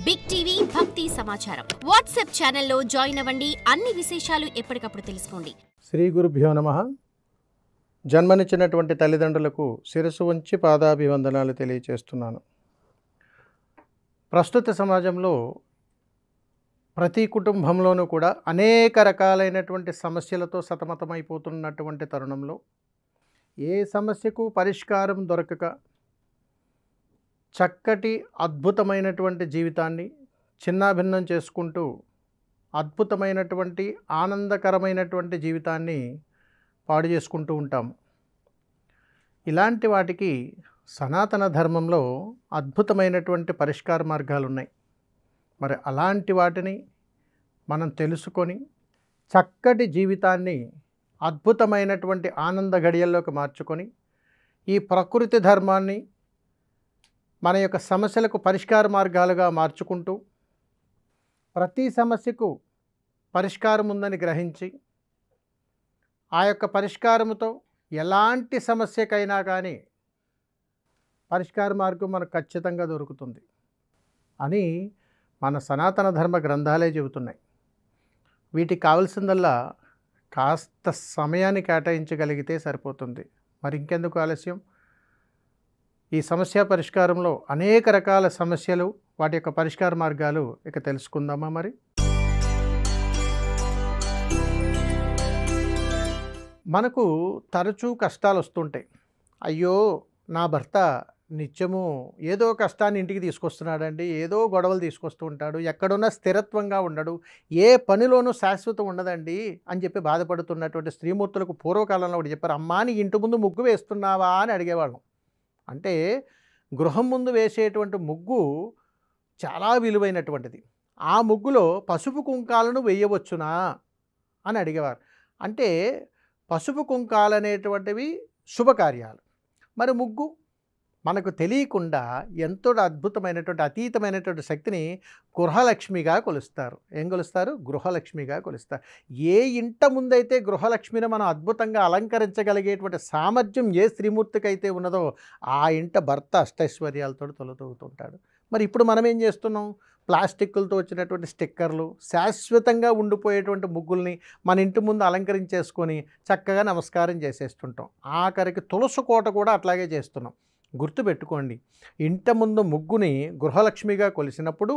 Big TV భక్తి సమాచారం WhatsApp ఛానల్లో జాయిన్ అవ్వండి. అన్ని విశేషాలు ఎప్పటికప్పుడు తెలుసుకోండి. శ్రీ గురుభ్యో నమః. జన్మనిచ్చినటువంటి తల్లిదండ్రులకు శిరస్సు వంచి పాదాభివందనాలు తెలియజేస్తున్నాను. ప్రస్తుత సమాజంలో ప్రతి కుటుంబంలోనూ కూడా అనేక రకాలైనటువంటి సమస్యలతో సతమతమైపోతున్నటువంటి తరుణంలో ఏ సమస్యకు పరిష్కారం దొరకక చక్కటి అద్భుతమైనటువంటి జీవితాన్ని చిన్నాభిన్నం చేసుకుంటూ అద్భుతమైనటువంటి ఆనందకరమైనటువంటి జీవితాన్ని పాడు చేసుకుంటూ ఉంటాము. ఇలాంటి వాటికి సనాతన ధర్మంలో అద్భుతమైనటువంటి పరిష్కార మార్గాలు ఉన్నాయి. మరి అలాంటి వాటిని మనం తెలుసుకొని చక్కటి జీవితాన్ని అద్భుతమైనటువంటి ఆనంద గడియల్లోకి మార్చుకొని ఈ ప్రకృతి ధర్మాన్ని మన యొక్క సమస్యలకు పరిష్కార మార్గాలుగా మార్చుకుంటూ ప్రతి సమస్యకు పరిష్కారం ఉందని గ్రహించి ఆ యొక్క పరిష్కారముతో ఎలాంటి సమస్యకైనా కానీ పరిష్కార మార్గం మనకు ఖచ్చితంగా దొరుకుతుంది అని మన సనాతన ధర్మ గ్రంథాలే చెబుతున్నాయి. వీటికి కావాల్సిందల్లా కాస్త సమయాన్ని కేటాయించగలిగితే సరిపోతుంది. మరి ఇంకెందుకు ఆలస్యం? ఈ సమస్య పరిష్కారంలో అనేక రకాల సమస్యలు, వాటి యొక్క పరిష్కార మార్గాలు ఇక తెలుసుకుందామా? మరి మనకు తరచూ కష్టాలు వస్తుంటాయి. అయ్యో నా భర్త నిత్యము ఏదో కష్టాన్ని ఇంటికి తీసుకొస్తున్నాడండి, ఏదో గొడవలు తీసుకొస్తూ ఉంటాడు, ఎక్కడున్నా స్థిరత్వంగా ఉండడు, ఏ పనిలోనూ శాశ్వతం ఉండదండి అని చెప్పి బాధపడుతున్నటువంటి స్త్రీమూర్తులకు పూర్వకాలంలో ఒకటి చెప్పారు. అమ్మా నీ ఇంటి ముందు ముగ్గు వేస్తున్నావా అని అడిగేవాళ్ళం. అంటే గృహం ముందు వేసేటువంటి ముగ్గు చాలా విలువైనటువంటిది. ఆ ముగ్గులో పసుపు కుంకాలను వేయవచ్చునా అని అడిగేవారు. అంటే పసుపు కుంకాలు అనేటువంటివి శుభకార్యాలు. మరి ముగ్గు మనకు తెలియకుండా ఎంతో అద్భుతమైనటువంటి అతీతమైనటువంటి శక్తిని గృహలక్ష్మిగా కొలుస్తారు. ఏం కొలుస్తారు? గృహలక్ష్మిగా కొలుస్తారు. ఏ ఇంట ముందైతే గృహలక్ష్మిని మనం అద్భుతంగా అలంకరించగలిగేటువంటి సామర్థ్యం ఏ స్త్రీమూర్తికి అయితే ఉన్నదో ఆ ఇంట భర్త అష్టైశ్వర్యాలతో తొలతూగుతుంటాడు. మరి ఇప్పుడు మనం ఏం చేస్తున్నాం? ప్లాస్టిక్లతో వచ్చినటువంటి స్టిక్కర్లు, శాశ్వతంగా ఉండిపోయేటువంటి ముగ్గుల్ని మన ఇంటి ముందు అలంకరించేసుకొని చక్కగా నమస్కారం చేసేస్తుంటాం. ఆఖరికి తులసి కోట కూడా అట్లాగే చేస్తున్నాం. గుర్తుపెట్టుకోండి, ఇంట ముందు ముగ్గుని గృహలక్ష్మిగా కొలిసినప్పుడు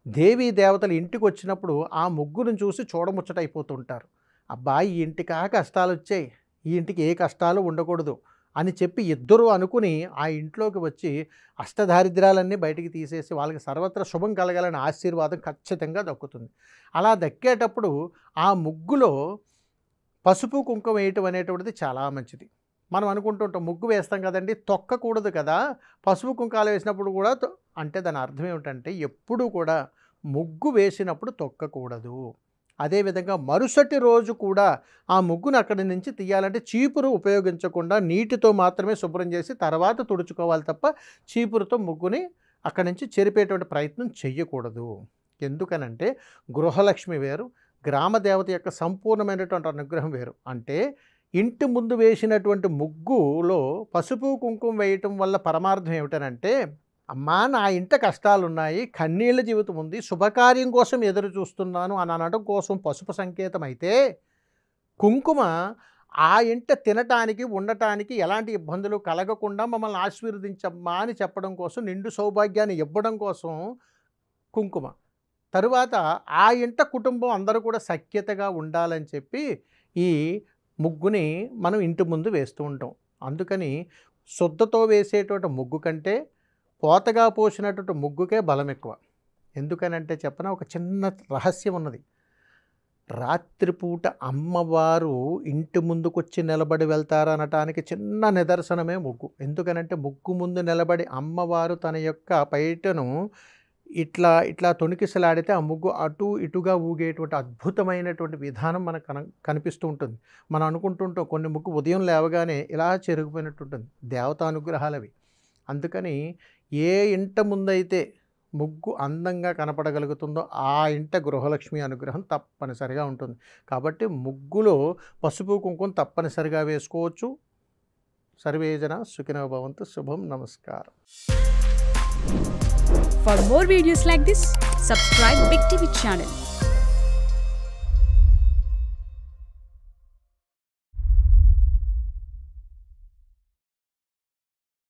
దేవీ దేవతలు ఇంటికి వచ్చినప్పుడు ఆ ముగ్గును చూసి చూడముచ్చటైపోతుంటారు. అబ్బాయి ఈ ఇంటికి కష్టాలు వచ్చాయి, ఈ ఇంటికి ఏ కష్టాలు ఉండకూడదు అని చెప్పి ఇద్దరూ అనుకుని ఆ ఇంట్లోకి వచ్చి అష్టదారిద్ర్యాలన్నీ బయటికి తీసేసి వాళ్ళకి సర్వత్రా శుభం కలగాలని ఆశీర్వాదం ఖచ్చితంగా దక్కుతుంది. అలా దక్కేటప్పుడు ఆ ముగ్గులో పసుపు కుంకుమ వేయటం అనేటువంటిది చాలా మంచిది. మనం అనుకుంటుంటాం ముగ్గు వేస్తాం కదండి, తొక్కకూడదు కదా, పసుపు కుంకాలు వేసినప్పుడు కూడా అంటే దాని అర్థం ఏమిటంటే ఎప్పుడూ కూడా ముగ్గు వేసినప్పుడు తొక్కకూడదు. అదేవిధంగా మరుసటి రోజు కూడా ఆ ముగ్గును అక్కడి నుంచి తీయాలంటే చీపురు ఉపయోగించకుండా నీటితో మాత్రమే శుభ్రం చేసి తర్వాత తుడుచుకోవాలి తప్ప చీపురుతో ముగ్గుని అక్కడి నుంచి చెరిపేటువంటి ప్రయత్నం చెయ్యకూడదు. ఎందుకనంటే గృహలక్ష్మి వేరు, గ్రామదేవత యొక్క సంపూర్ణమైనటువంటి అనుగ్రహం వేరు. అంటే ఇంటి ముందు వేసినటువంటి ముగ్గులో పసుపు కుంకుమ వేయటం వల్ల పరమార్థం ఏమిటనంటే, అమ్మా నా ఇంట కష్టాలున్నాయి, కన్నీళ్ళ జీవితం ఉంది, శుభకార్యం కోసం ఎదురు చూస్తున్నాను అని అనడం కోసం పసుపు సంకేతం అయితే, కుంకుమ ఆ ఇంట తినటానికి ఉండటానికి ఎలాంటి ఇబ్బందులు కలగకుండా మమ్మల్ని ఆశీర్వదించమ్మా అని చెప్పడం కోసం, నిండు సౌభాగ్యాన్ని ఇవ్వడం కోసం కుంకుమ. తరువాత ఆ ఇంట కుటుంబం అందరూ కూడా సఖ్యతగా ఉండాలని చెప్పి ఈ ముగ్గుని మనం ఇంటి ముందు వేస్తూ ఉంటాం. అందుకని శుద్ధతో వేసేటువంటి ముగ్గు కంటే పోతగా పోసినటువంటి ముగ్గుకే బలం ఎక్కువ. ఎందుకనంటే చెప్పన ఒక చిన్న రహస్యం ఉన్నది. రాత్రిపూట అమ్మవారు ఇంటి ముందుకొచ్చి నిలబడి వెళ్తారనటానికి చిన్న నిదర్శనమే ముగ్గు. ఎందుకనంటే ముగ్గు ముందు నిలబడి అమ్మవారు తన యొక్క పైటను ఇట్లా ఇట్లా తొణికిసలాడితే ఆ ముగ్గు అటు ఇటుగా ఊగేటువంటి అద్భుతమైనటువంటి విధానం మనకు కనిపిస్తూ ఉంటుంది. మనం అనుకుంటుంటాం కొన్ని ముగ్గు ఉదయం లేవగానే ఇలా చెరిగిపోయినట్టు ఉంటుంది. దేవతానుగ్రహాలు అవి. అందుకని ఏ ఇంట ముందైతే ముగ్గు అందంగా కనపడగలుగుతుందో ఆ ఇంట గృహలక్ష్మి అనుగ్రహం తప్పనిసరిగా ఉంటుంది. కాబట్టి ముగ్గులో పసుపు కుంకుమ తప్పనిసరిగా వేసుకోవచ్చు. సర్వేజన సుఖినో భవంతు. శుభం. నమస్కారం. For more videos like this, subscribe Big TV channel.